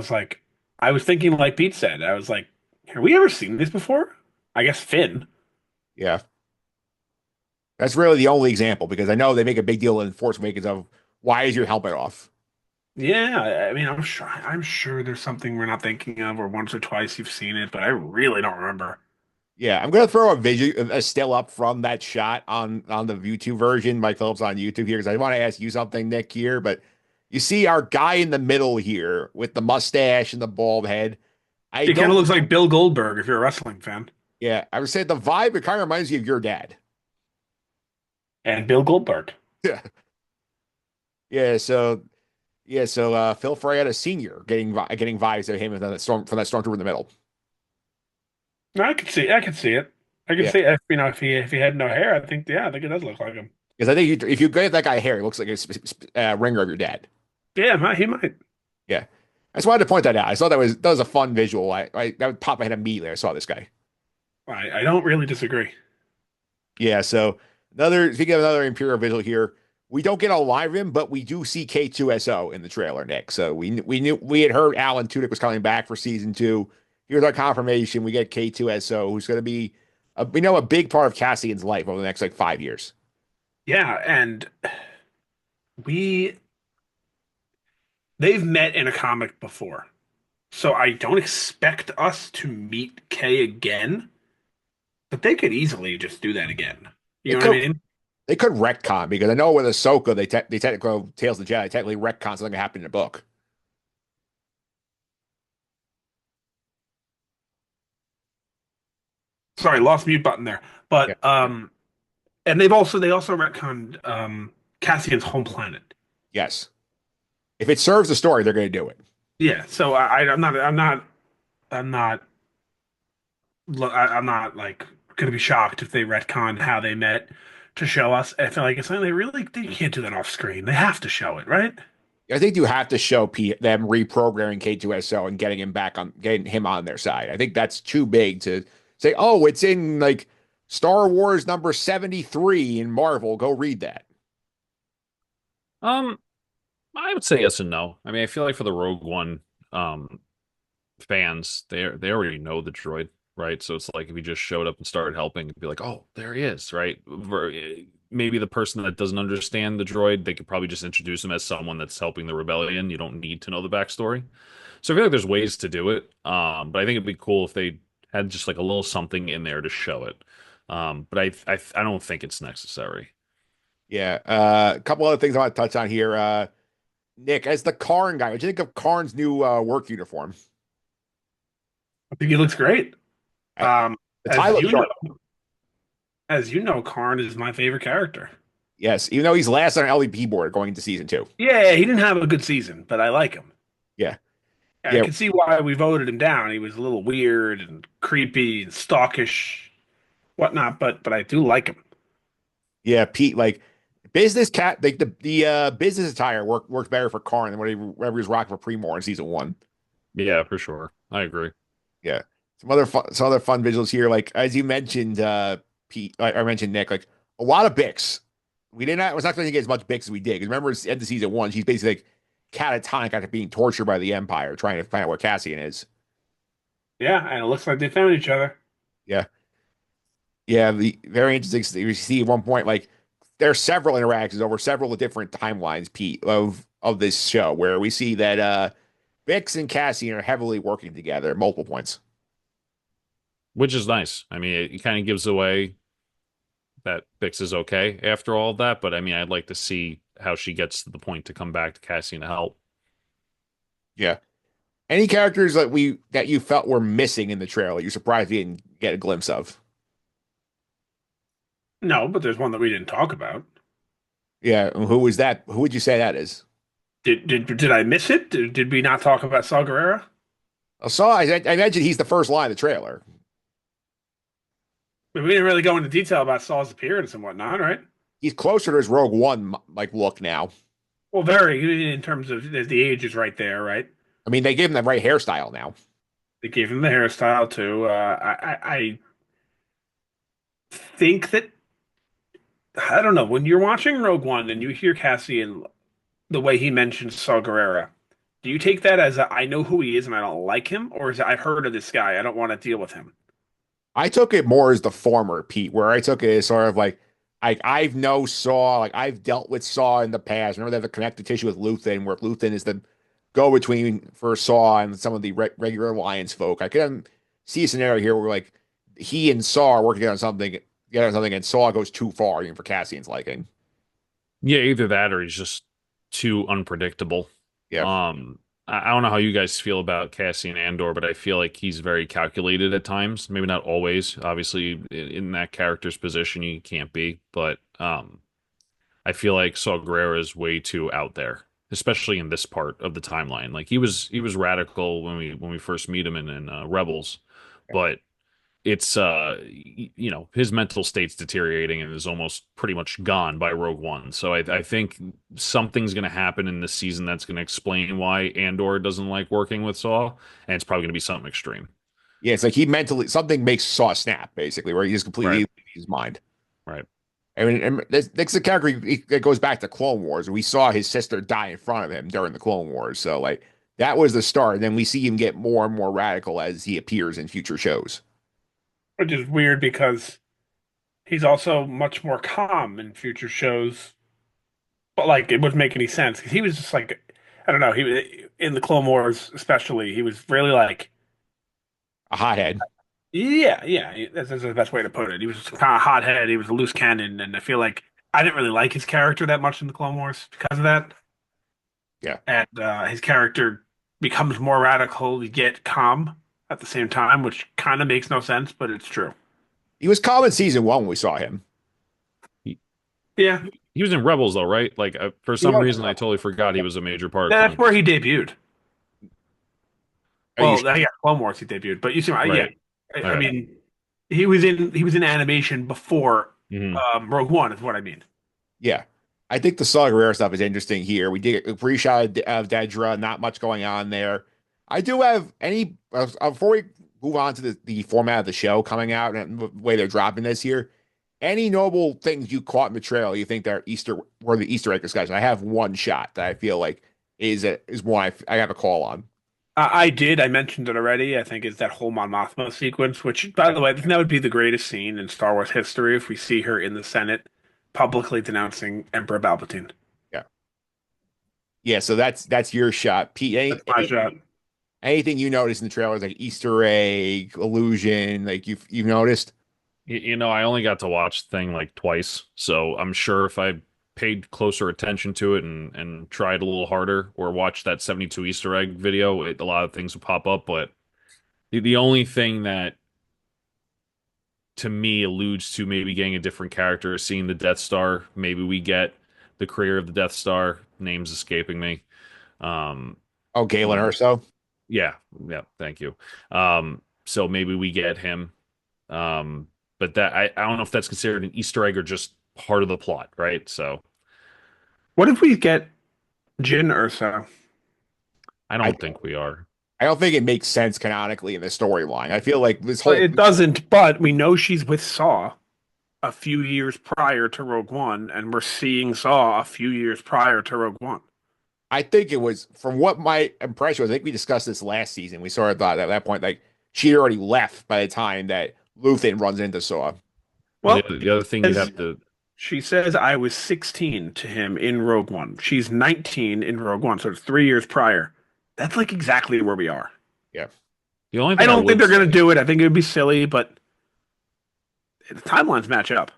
was thinking, like Pete said, I was like, have we ever seen this before? I guess Finn. Yeah. That's really the only example because I know they make a big deal in Force Awakens of why is your helmet off? Yeah, I mean, I'm sure there's something we're not thinking of, or once or twice you've seen it, but I really don't remember. Yeah, I'm gonna throw a still up from that shot on the YouTube version, Mike Phillips on YouTube here, because I want to ask you something, Nick, here. But you see our guy in the middle here with the mustache and the bald head. I It kind don't, of looks like Bill Goldberg if you're a wrestling fan, yeah, I would say the vibe, it kind of reminds you of your dad. and Bill Goldberg. Yeah. Yeah, so Phil Fraietta Sr. getting vibes of him and that from that stormtrooper in the middle. No, I could see it. I could Yeah. see if he had no hair, I think it does look like him. Because I think if you give that guy hair, it looks like a ringer of your dad. Yeah, he might. Yeah. I just wanted to point that out. I thought that was a fun visual. That would pop my head immediately. I saw this guy. I don't really disagree. Yeah. So speaking of another Imperial visual here, we don't get a live of him, but we do see K2SO in the trailer, Nick. So we had heard Alan Tudyk was coming back for season two. Here's our confirmation. We get K2SO, who's going to be we know a big part of Cassian's life over the next like 5 years. Yeah, and we they've met in a comic before. So I don't expect us to meet Kay again, but they could easily just do that again. You They know what I could mean? they could retcon because I know with Ahsoka they technically Tales of the Jedi technically retcon something that happened in the book. Sorry, lost mute button there. Yeah. But and they also retconned Cassian's home planet. Yes. If it serves the story, they're going to do it. Yeah, so I'm not I'm not like gonna be shocked if they retcon how they met to show us. I feel like it's something they can't do that off screen. They have to show it, right? I think you have to show them reprogramming K2SO and getting him on their side. I think that's too big to say, oh, it's in like Star Wars number 73 in Marvel. Go read that. Um, I would say yes and no. I mean, I feel like for the Rogue One um fans, they already know the droid, right? So it's like if he just showed up and started helping, it'd be like, oh, there he is, right? maybe the person that doesn't understand the droid, they could probably just introduce him as someone that's helping the rebellion. You don't need to know the backstory. So I feel like there's ways to do it. But I think it'd be cool if they had just like a little something in there to show it. But I don't think it's necessary. Yeah. A couple other things I want to touch on here. Nick, as the Karn guy, what do you think of Karn's new work uniform? I think he looks great. I, Um, the tie as looks you sharp. know, as you know, Karn is my favorite character. Yes, even though he's last on LVP board going into season two. Yeah, he didn't have a good season, but I like him. Yeah. I Yeah. can see why we voted him down. He was a little weird and creepy and stalkish, whatnot, but I do like him. Yeah. Pete, like business cat, like the business attire works better for Karn than whatever he was rocking for Premore in season one. Yeah, for sure. I agree. Yeah. Some other fun visuals here. Like as you mentioned, Pete, I mentioned Nick, like a lot of Bix. We did not was not going to get as much Bix as we did. Because remember, at the end of season one, she's basically like catatonic after being tortured by the Empire, trying to find out where Cassian is. Yeah, and it looks like they found each other. Yeah. Yeah. The very interesting. You see at one point, like there are several interactions over several different timelines, Pete, of this show where we see that Bix and Cassian are heavily working together at multiple points. Which is nice. I mean, it kind of gives away that Bix is okay after all of that, but I mean, I'd like to see how she gets to the point to come back to Cassian to help. Yeah. Any characters that you felt were missing in the trailer, you're surprised you didn't get a glimpse of? No, but there's one that we didn't talk about. Yeah, who was that? Who would you say that is? Did I miss it? Did we not talk about Saw Gerrera? I imagine he's the first line of the trailer. I mean, we didn't really go into detail about Saw's appearance and whatnot, right? He's closer to his Rogue One like look now. Well, very in terms of the age is right there, right? I mean, they gave him the right hairstyle now. They gave him the hairstyle too. I think that I don't know when you're watching Rogue One and you hear Cassian the way he mentions Saw Gerrera, do you take that as I know who he is and I don't like him, or is it, I've heard of this guy, I don't want to deal with him? I took it more as the former Pete, where I took it as sort of like I've know Saw, like I've dealt with Saw in the past. Remember they have a connective tissue with Luthen, where Luthen is the go-between for Saw and some of the regular Alliance folk. I can see a scenario here where like he and Saw are working on something, and Saw goes too far, even for Cassian's liking. Yeah, either that or he's just too unpredictable. Yeah. I don't know how you guys feel about Cassian Andor, but I feel like he's very calculated at times. Maybe not always. Obviously, in that character's position, you can't be. But I feel like Saw Gerrera is way too out there, especially in this part of the timeline. Like he was radical when we first meet him in Rebels, but it's his mental state's deteriorating and is almost pretty much gone by Rogue One. So I think something's going to happen in this season that's going to explain why Andor doesn't like working with Saw, and it's probably going to be something extreme. Yeah, it's like he mentally something makes Saw snap, basically, where he just completely Right. loses his mind. Right. I mean, and that's the character that goes back to Clone Wars. We saw his sister die in front of him during the Clone Wars. So like that was the start. And then we see him get more and more radical as he appears in future shows. Which is weird because he's also much more calm in future shows. But like, it wouldn't make any sense because he was just like, I don't know, he in the Clone Wars especially, he was really like, A hothead. yeah, that's the best way to put it. He was just kind of hothead. He was a loose cannon, and I feel like I didn't really like his character that much in the Clone Wars because of that. Yeah. And his character becomes more radical yet calm at the same time, which kind of makes no sense, but it's true. He was calm in season one when we saw him. He, Yeah, he was in Rebels though, right? Like for he some was. reason, I totally forgot he was a major part of That's Clone where Wars. he debuted. Are you Well, yeah, Clone Wars he debuted, but you see, yeah, Right. I Okay. mean, he was in animation before Mhm. Rogue One, is what I mean. Yeah. I think the Saw Gerrera stuff is interesting here. We did a pre-shot of Dedra, not much going on there. I do have any before we move on to the format of the show coming out and the way they're dropping this here. Any notable things you caught in the trail you think they're were the Easter egg discussion? I have one shot that I feel like is one I have a call on. I did. I mentioned it already. I think it's that whole Mon Mothma sequence, which, by the way, that would be the greatest scene in Star Wars history if we see her in the Senate publicly denouncing Emperor Palpatine. Yeah. Yeah, so that's your shot. Pete, That's my shot. anything you noticed in the trailers, like Easter egg, illusion, like you've noticed? I only got to watch the thing like twice, so I'm sure if I paid closer attention to it and tried a little harder or watched that 72 Easter egg video, a lot of things would pop up. But the only thing that to me alludes to maybe getting a different character, seeing the Death Star, maybe we get the creator of the Death Star, name's escaping me. Um, Oh, Galen uh, Erso? yeah, yeah, thank you. So maybe we get him. Um, but that I don't know if that's considered an Easter egg or just part of the plot, right? So What if we get Jin Ursa? I I don't think we are. I don't think it makes sense canonically in the storyline. I feel like this Well, whole it doesn't, but we know she's with Saw a few years prior to Rogue One, and we're seeing Saw a few years prior to Rogue One. I think it was from what my impression was. I think we discussed this last season. We sort of thought at that point, like she had already left by the time that Luthen runs into Saw. Well, Well, the other thing you'd as have to, she says, I was 16 to him in Rogue One. She's 19 in Rogue One, so it's 3 years prior. That's like exactly where we are. Yeah. the only I thing I don't think would they're going say, to do it. I think it would be silly, but the timelines match up.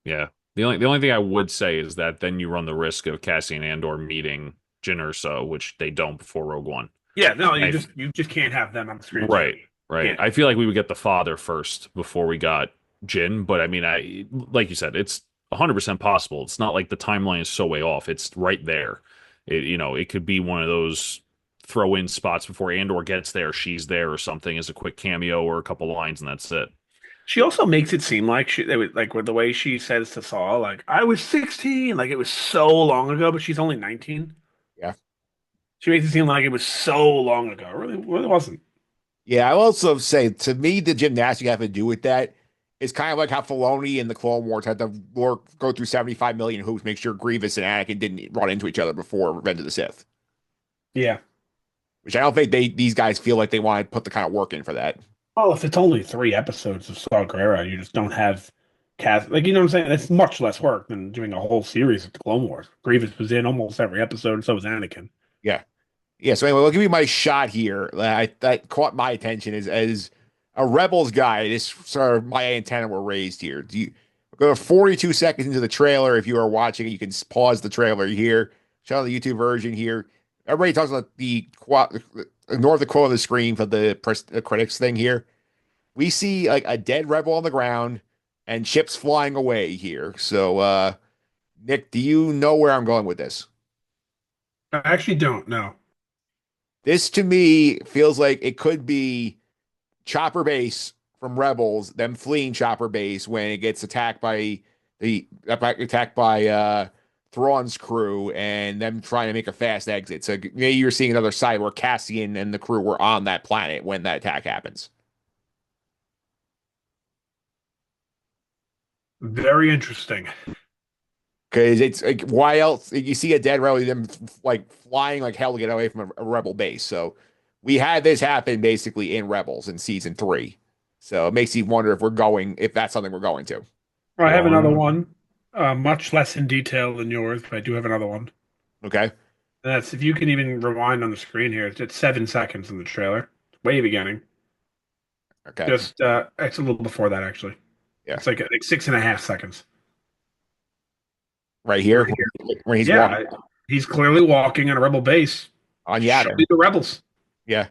yeah, the only thing I would say is that then you run the risk of Cassian Andor meeting Jyn Erso, which they don't before Rogue One. Yeah, no, I, you just can't have them on the screen right, together. right. Can't. I feel like we would get the father first before we got Jin, but I mean, I like you said, it's 100% possible. It's not like the timeline is so way off. It's right there. It could be one of those throw in spots before Andor gets there, she's there or something as a quick cameo or a couple lines and that's it. She also makes it seem like like with the way she says to Saul, like I was 16, like it was so long ago, but she's only 19. Yeah. She makes it seem like it was so long ago. It really wasn't. Yeah, I will also say to me, the gymnastics you have to do with that is kind of like how Filoni and the Clone Wars had to go through 75 million hoops, make sure Grievous and Anakin didn't run into each other before Revenge of the Sith. Yeah. Which I don't think these guys feel like they want to put the kind of work in for that. Well, if it's only 3 episodes of Saw Gerrera, you just don't have cast like you know what I'm saying. It's much less work than doing a whole series of the Clone Wars. Grievous was in almost every episode, and so was Anakin. Yeah. Yeah. So anyway, I'll give you my shot here. That caught my attention is as a Rebels guy. This sort of my antenna were raised here. Do you go 42 seconds into the trailer? If you are watching it, you can pause the trailer here. Show the YouTube version here. Everybody talks about ignore the quote on the screen for the critics thing here. We see like a dead rebel on the ground and ships flying away here. So, Nick, do you know where I'm going with this? I actually don't know. This to me feels like it could be Chopper Base from Rebels, them fleeing Chopper Base when it gets attacked by Thrawn's crew and them trying to make a fast exit. So maybe you're seeing another side where Cassian and the crew were on that planet when that attack happens. Very interesting. Because it's like, why else? You see a dead rebel, them like flying like hell to get away from a rebel base. So we had this happen basically in Rebels in season 3. So it makes you wonder if that's something we're going to. I have another Um, one, much less in detail than yours, but I do have another one. Okay. And that's if you can even rewind on the screen here. It's at 7 seconds in the trailer, way beginning. Okay. Just it's a little before that actually. Yeah. It's like 6.5 seconds. Right here, Right here. when he's Yeah, walking he's clearly walking on a rebel base. on Show Yavin. me the rebels. Yeah.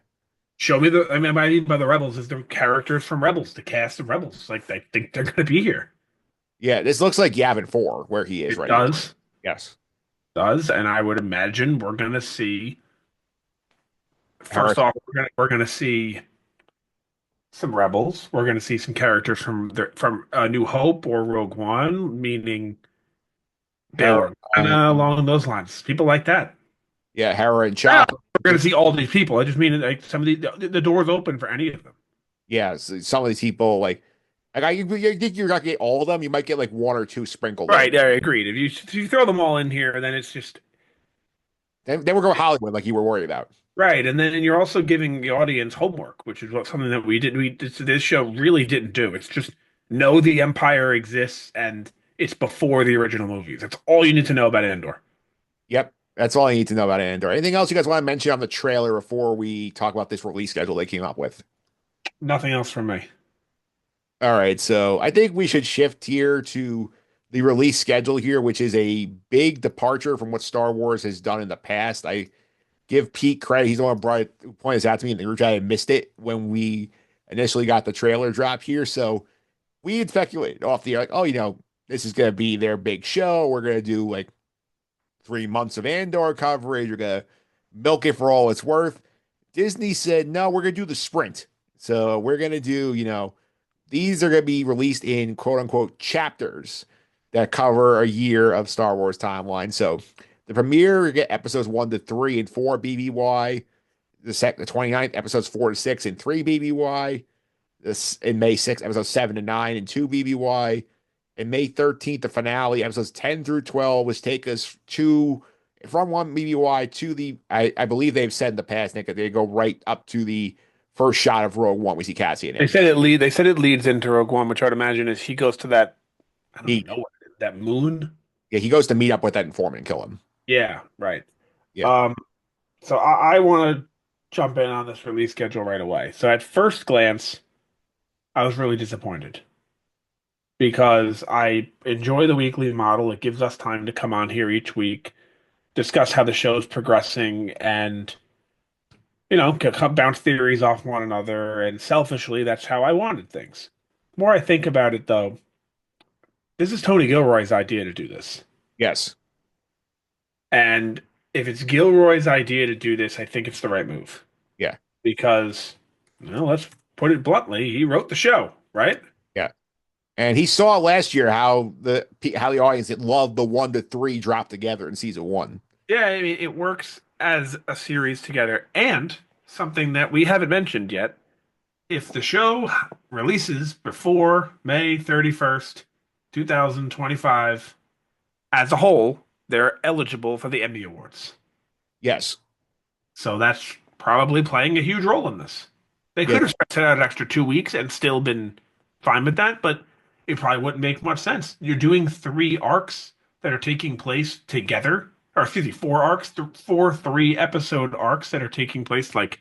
Show me the. I mean, what I mean by the rebels is the characters from Rebels, the cast of Rebels. Like they think they're going to be here. Yeah. This looks like Yavin 4 where he is It right now. does, Yes. and I would imagine we're going to see. First Hera- off, we're going to see some rebels. We're going to see some characters from New Hope or Rogue One, meaning Bail Hera, Organa, along those lines. People like that. yeah, Hera and Yeah, Chopper. we're going to see all these people. I just mean like some of the doors open for any of them. Yeah, so some of these people you think you're not gonna get all of them. You might get like one or two sprinkled in. Right, yeah, agreed. If you throw them all in here, then it's just Then we're going Hollywood like you were worried about. right, and then you're also giving the audience homework, which is something that we did. This show really didn't do. It's just know the Empire exists, and it's before the original movies. That's all you need to know about Andor. Yep. That's all I need to know about Andor. Anything else you guys want to mention on the trailer before we talk about this release schedule they came up with? Nothing else from me. All right, so I think we should shift here to the release schedule here, which is a big departure from what Star Wars has done in the past. I give Pete credit; he's the one who pointed this out to me in the group chat. I missed it when we initially got the trailer drop here, so we had speculated off the air, like, oh, this is going to be their big show. We're going to do like 3 months of Andor coverage. We're going to milk it for all it's worth. Disney said, no, we're going to do the sprint. So we're going to do, these are going to be released in quote unquote chapters that cover a year of Star Wars timeline. So the premiere, we get episodes 1 to 3 and 4 BBY. The 29th, episodes 4 to 6 and 3 BBY. This in May 6th, episodes 7 to 9 and 2 BBY. And May 13th, the finale, episodes 10 through 12, which take us to from 1 BBY to I believe they've said in the past, Nick, that they go right up to the first shot of Rogue One. We see Cassian. They said it leads into Rogue One, which I would imagine is he goes to that, I don't know, that moon. Yeah, he goes to meet up with that informant and kill him. Yeah, right. Yeah. So I want to jump in on this release schedule right away. So at first glance, I was really disappointed because I enjoy the weekly model. It gives us time to come on here each week, discuss how the show's progressing, and bounce theories off one another. And selfishly, that's how I wanted things. The more I think about it, though, this is Tony Gilroy's idea to do this. Yes. And if it's Gilroy's idea to do this, I think it's the right move. Yeah. Because, let's put it bluntly, he wrote the show, right? Yeah. And he saw last year how the audience that loved the 1 to 3 dropped together in season 1. Yeah, I mean, it works as a series together. And something that we haven't mentioned yet, if the show releases before May 31st, 2025, as a whole, they're eligible for the Emmy Awards. Yes. So that's probably playing a huge role in this. They could have stretched it out an extra 2 weeks and still been fine with that, but it probably wouldn't make much sense. You're doing 3 arcs that are taking place together, or excuse me, 4 arcs, 4 3-episode arcs that are taking place like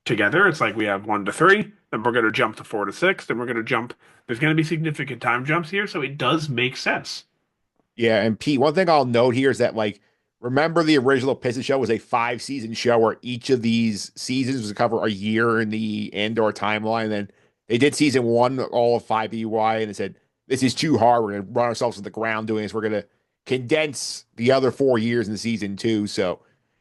together. It's like we have 1 to 3, then we're going to jump to 4 to 6, then we're going to jump. There's going to be significant time jumps here, so it does make sense. Yeah, and Pete, one thing I'll note here is that, like, remember the original Piston show was a 5-season show where each of these seasons was to cover a year in the Andor timeline. And then they did season 1, all of 5 BY, and they said, this is too hard. We're going to run ourselves to the ground doing this. We're going to condense the other 4 years in season 2. So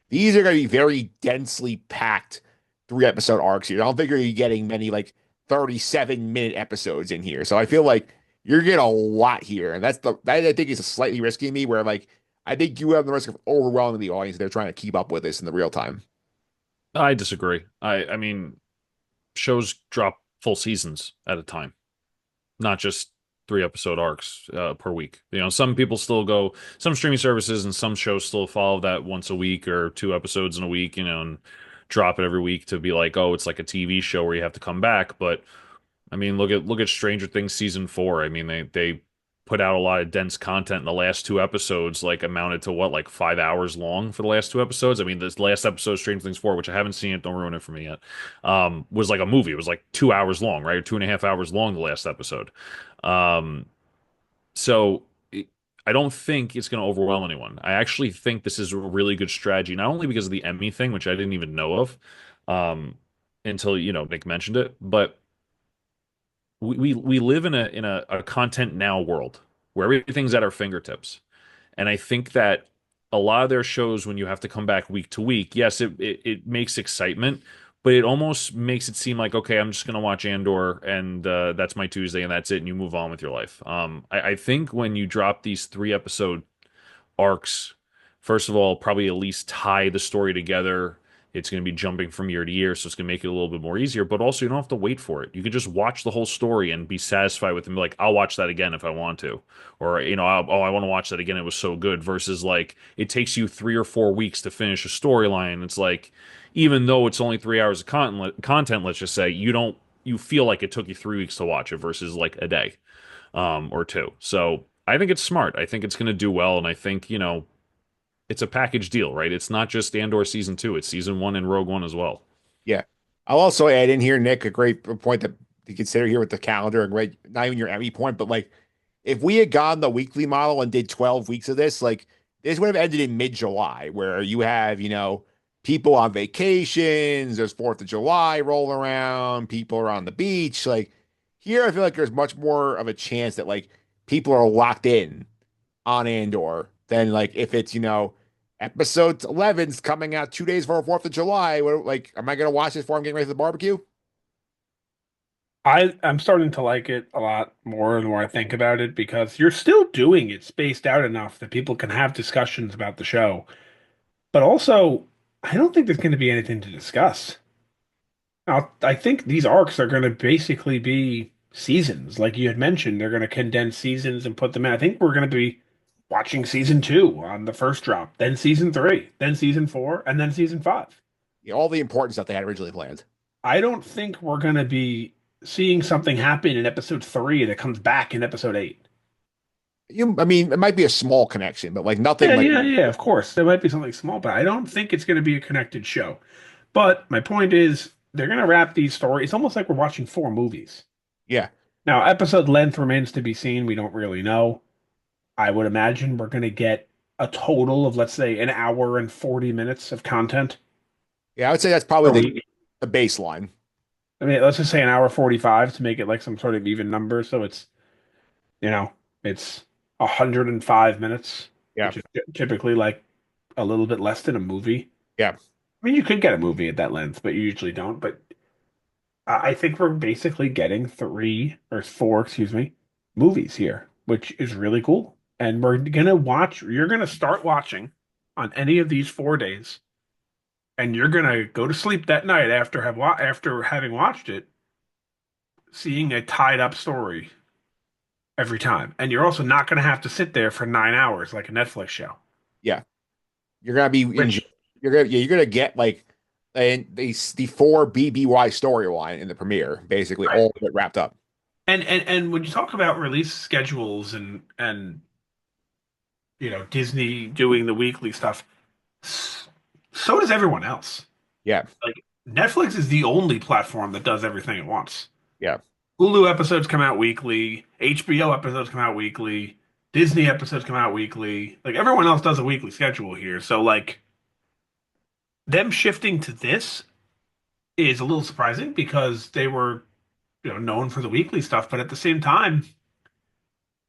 these are going to be very densely packed 3-episode arcs here. I don't think you're getting many, like, 37-minute episodes in here. So I feel like you're getting a lot here. And that I think is slightly risky to me, where, like, I think you have the risk of overwhelming the audience. They're trying to keep up with this in the real time. I disagree. I mean, shows drop full seasons at a time, not just 3-episode arcs per week. Some people still go, some streaming services and some shows still follow that once a week or 2 episodes in a week, and drop it every week to be like, oh, it's like a TV show where you have to come back. But I mean, look at Stranger Things season 4. I mean, they put out a lot of dense content in the last 2 episodes, like amounted to what, like 5 hours long for the last 2 episodes. I mean, this last episode, Stranger Things 4, which I haven't seen it, don't ruin it for me yet, was like a movie. It was like 2 hours long, right? Or 2.5 hours long, the last episode. So I don't think it's going to overwhelm anyone. I actually think this is a really good strategy, not only because of the Emmy thing, which I didn't even know of until Nick mentioned it, but we live in a content now world where everything's at our fingertips. And I think that a lot of their shows, when you have to come back week to week, yes, it makes excitement, but it almost makes it seem like, okay, I'm just going to watch Andor and that's my Tuesday and that's it, and you move on with your life. I think when you drop these 3-episode arcs, first of all, probably at least tie the story together. It's going to be jumping from year to year, so it's going to make it a little bit more easier. But also, you don't have to wait for it. You can just watch the whole story and be satisfied with it. And be like, I'll watch that again if I want to, or I want to watch that again. It was so good. Versus like it takes you 3 or 4 weeks to finish a storyline. It's like, even though it's only 3 hours of content, let's just say, you feel like it took you 3 weeks to watch it versus like a day or 2. So I think it's smart. I think it's going to do well, and I think, it's a package deal, right? It's not just Andor season two; it's season one and Rogue One as well. Yeah. I'll also add in here, Nick, a great point to consider here with the calendar, and right, not even your Emmy point, but like if we had gone the weekly model and did 12 weeks of this, like this would have ended in mid-July, where you have, people on vacations, there's 4th of July rolling around, people are on the beach. Like here, I feel like there's much more of a chance that like people are locked in on Andor than like if it's, episode 11's coming out 2 days before 4th of July. What, like, am I going to watch this before I'm getting ready for the barbecue? I'm starting to like it a lot more the more I think about it because you're still doing it spaced out enough that people can have discussions about the show. But also, I don't think there's going to be anything to discuss. I think these arcs are going to basically be seasons. Like you had mentioned, they're going to condense seasons and put them in. I think we're going to be watching season two on the first drop, then season three, then season four, and then season five. Yeah, all the important stuff they had originally planned. I don't think we're going to be seeing something happen in episode three that comes back in episode eight. I mean, it might be a small connection, but like nothing Yeah, like, yeah, yeah, of course. There might be something small, but I don't think it's going to be a connected show. But my point is, they're going to wrap these stories. It's almost like we're watching four movies. yeah, Now, episode length remains to be seen. We don't really know. I would imagine we're going to get a total of, let's say, an hour and 40 minutes of content yeah. I would say that's probably per week. the baseline. I mean, let's just say an hour 45 to make it like some sort of even number. So it's, you know, it's 105 minutes, Yeah, which is typically like a little bit less than a movie. yeah, I mean, you could get a movie at that length, but you usually don't. But I think we're basically getting three or four, excuse me, movies here, which is really cool. And we're gonna watch, you're gonna start watching on any of these 4 days, and you're gonna go to sleep that night after having watched it, seeing a tied up story every time. And you're also not gonna have to sit there for 9 hours like a Netflix show. yeah. You're gonna be in, Which you're gonna get like the four BBY storyline in the premiere, basically right. all of it wrapped up. And when you talk about release schedules and Disney doing the weekly stuff, so does everyone else. Yeah, Like Netflix is the only platform that does everything at once. yeah, Hulu episodes come out weekly, HBO episodes come out weekly, Disney episodes come out weekly. Like everyone else does a weekly schedule here. So like them shifting to this is a little surprising because they were, known for the weekly stuff, but at the same time,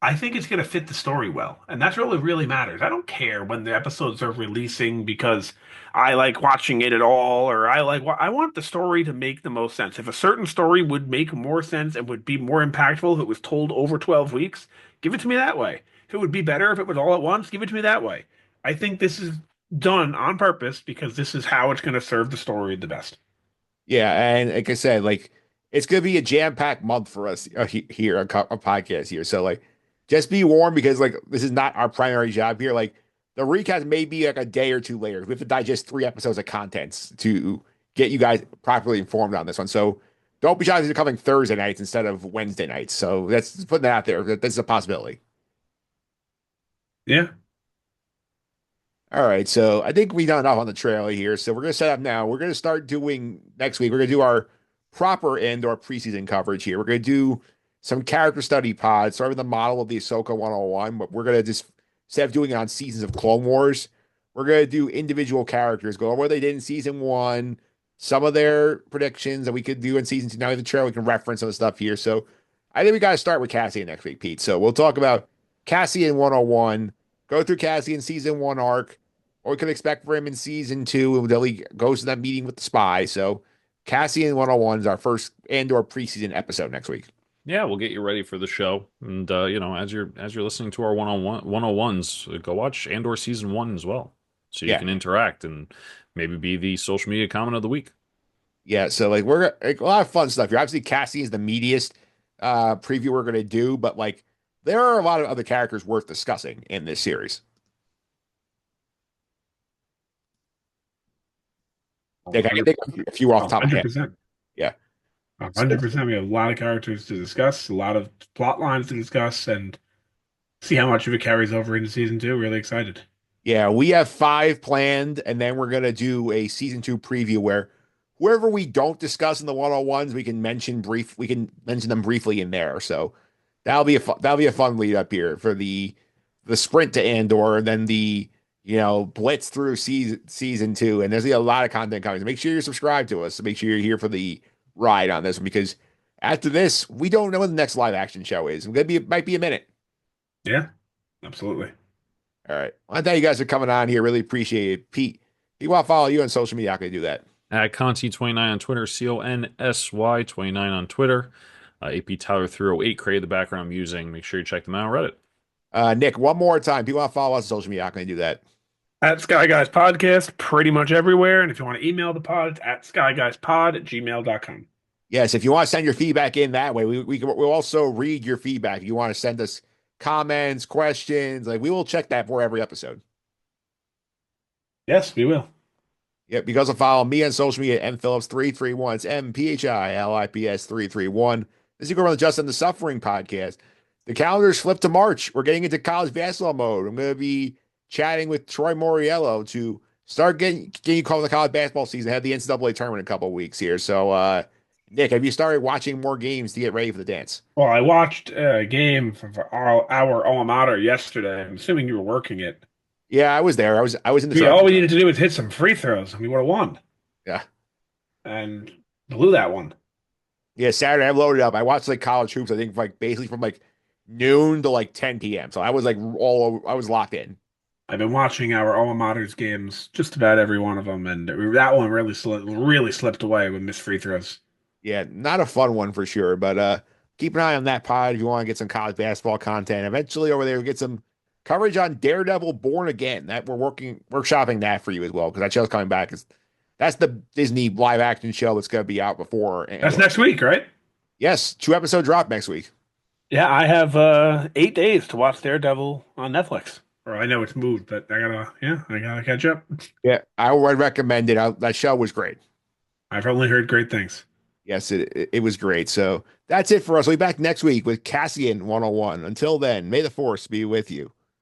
I think it's going to fit the story well. And that's really, really matters. I don't care when the episodes are releasing because I like watching it at all, or I want the story to make the most sense. If a certain story would make more sense and would be more impactful if it was told over 12 weeks, give it to me that way. If it would be better if it was all at once, give it to me that way. I think this is done on purpose because this is how it's going to serve the story the best. yeah. And like I said, like it's gonna be a jam-packed month for us here on a podcast here. So like, just be warned because like this is not our primary job here. Like the recap may be like a day or two later. We have to digest 3 episodes of contents to get you guys properly informed on this one. So don't be shocked if these are coming Thursday nights instead of Wednesday nights. So that's putting that out there. That's a possibility. Yeah. All right, so I think we done enough on the trailer here. So we're gonna set up now. We're gonna start doing next week. We're gonna do our proper Andor preseason coverage here. We're gonna do some character study pods, starting with the model of the Ahsoka 101, but we're gonna just instead of doing it on seasons of Clone Wars, we're gonna do individual characters, go over what they did in season one, some of their predictions that we could do in season two. Now we have the trailer, we can reference some of the stuff here. So I think we gotta start with Cassian next week, Pete. So we'll talk about Cassian 101, go through Cassian season one arc what we could expect for him in season two until he goes to that meeting with the spy. So Cassian 101 is our first Andor preseason episode next week. Yeah, we'll get you ready for the show. And as you're listening to our 101s, go watch Andor season one as well. So you Yeah. can interact and maybe be the social media comment of the week. Yeah. So like we're like, a lot of fun stuff here. Obviously, Cassian is the meatiest preview we're gonna do, but like there are a lot of other characters worth discussing in this series. Like I can think of a few off the top of my head. 100%. Yeah. So 100%. We have a lot of characters to discuss, a lot of plot lines to discuss, and See how much of it carries over into season 2. Really excited. Yeah, we have 5 planned, and then we're gonna do a season 2 preview where whoever we don't discuss in the 101s, we can mention them briefly in there. So that'll be a fun lead up here for the sprint to Andor, and then the blitz through season 2. And there's a lot of content coming. So make sure you're subscribed to us. So make sure you're here for the ride on this one, because after this, we don't know when the next live action show is. It might be a minute. Yeah, absolutely. All right. Well, I thank you guys for coming on here. Really appreciate it. Pete, if you want to follow you on social media, how can I do that? At Consi29 on Twitter, CONSY29 on Twitter. AP Tyler 308 created the background I'm using. Make sure you check them out on Reddit. Nick, one more time. If you want to follow us on social media, how can I do that? At Sky Guys Podcast, pretty much everywhere. And if you want to email the pod, it's at skyguyspod@gmail.com. Yes, if you want to send your feedback in that way, we'll also read your feedback. If you want to send us comments, questions, like we will check that for every episode. Yes, we will. Yep, you guys will follow me on social media at mphillips331. It's MPHILIPS331. This is going to Just in the Suffering podcast. The calendar's flipped to March. We're getting into college basketball mode. I'm going to be chatting with Troy Moriello to start getting you called the college basketball season. Have the NCAA tournament in a couple of weeks here. So, Nick, have you started watching more games to get ready for the dance? Well, I watched a game from our alma mater yesterday. I'm assuming you were working it. Yeah, I was there. I was in the Yeah, truck. all we needed to do was hit some free throws, and we would have won. Yeah. And blew that one. Yeah, Saturday I loaded up. I watched like college hoops, I think basically from like noon to like 10 p.m. So I was like I was locked in. I've been watching our alma mater's games, just about every one of them, and that one really slipped away with missed free throws. Yeah, not a fun one for sure, but keep an eye on that pod if you want to get some college basketball content. Eventually over there we'll get some coverage on Daredevil Born Again. That we're workshopping that for you as well, because that show's coming back. That's the Disney live action show that's going to be out before. That's next week, right? Yes, 2 episodes drop next week. Yeah, I have 8 days to watch Daredevil on Netflix. Or I know it's moved, but I gotta catch up. Yeah, I would recommend it. That show was great. I've only heard great things. Yes, it was great. So that's it for us. We'll be back next week with Cassian 101. Until then, may the force be with you.